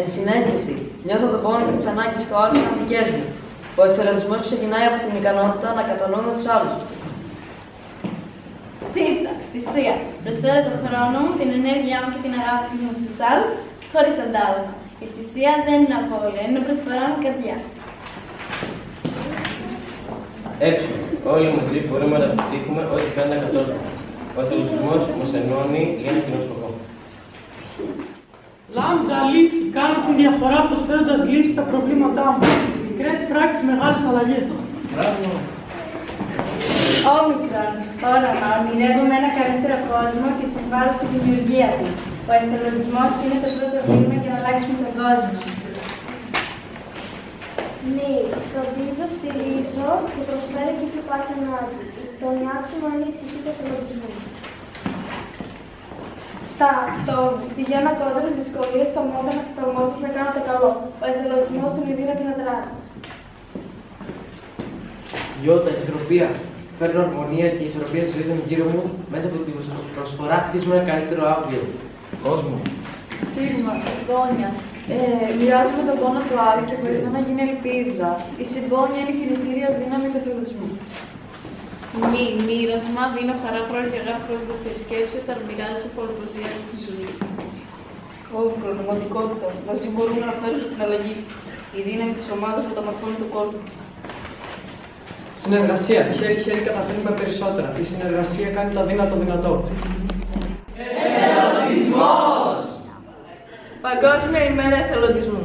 Ενσυναίσθηση. Νιώθω τον πόνο και τις ανάγκες του άλλου σαν δικές μου. Ο εθελοντισμός ξεκινάει από την ικανότητα να κατανοούμε τους άλλους. Θυσία. Προσφέρω τον χρόνο μου, την ενέργειά μου και την αγάπη μου στους άλλους, χωρίς αντάλλαγμα. Η θυσία δεν είναι απώλεια, είναι προσφορά με καρδιά. Όλοι μαζί μπορούμε να επιτύχουμε ό,τι φαίνεται ακατόρθωτο. Ο εθελοντισμός μας ενώνει για ένα κοινό σκοπό. Λάμδα λύση. Κάνω τη διαφορά προσφέροντας λύση στα προβλήματά μου. Μικρές πράξεις, μεγάλες αλλαγές. Μπράβο. Όμικρον. Όραμα. Ονειρεύομαι ένα καλύτερο κόσμο και συμβάλλω στη δημιουργία του. Ο εθελοντισμός είναι το πρώτο βήμα για να αλλάξουμε τον κόσμο. Ναι, φροντίζω, στηρίζω και προσφέρω εκεί που υπάρχει ανάγκη. Το νιάξιμο είναι η ψυχή του εθελοντισμού. Πηγαίνω κόντρα στις δυσκολίες, τολμώντας να κάνω το καλό. Ο εθελοντισμός είναι η δύναμη να δράσεις. Ισορροπία. Φέρνω αρμονία και ισορροπία στη ζωή των γύρω μου μέσα από την προσφορά χτίζουμε ένα καλύτερο αύριο. Κόσμο. Σίγμα, συμπόνια. Μοιράζομαι τον πόνο του άλλου και βοηθώ να γίνει ελπίδα. Η συμπόνια είναι η κινητήρια δύναμη του εθελοντισμού. Μοίρασμα, δίνω χαρά πρώτη και αγάπη χωρίς δεύτερη σκέψη, όταν μοιράζεσαι πολλαπλασιάζει τη ζωή. Πραγματικότητα. Μαζί μπορούμε να φέρουμε την αλλαγή. Η δύναμη της ομάδας μεταμορφώνει τον κόσμο. Συνεργασία. Χέρι-χέρι καταφέρνουμε περισσότερα. Η συνεργασία κάνει το αδύνατο δυνατό. Παγκόσμια ημέρα εθελοντισμού.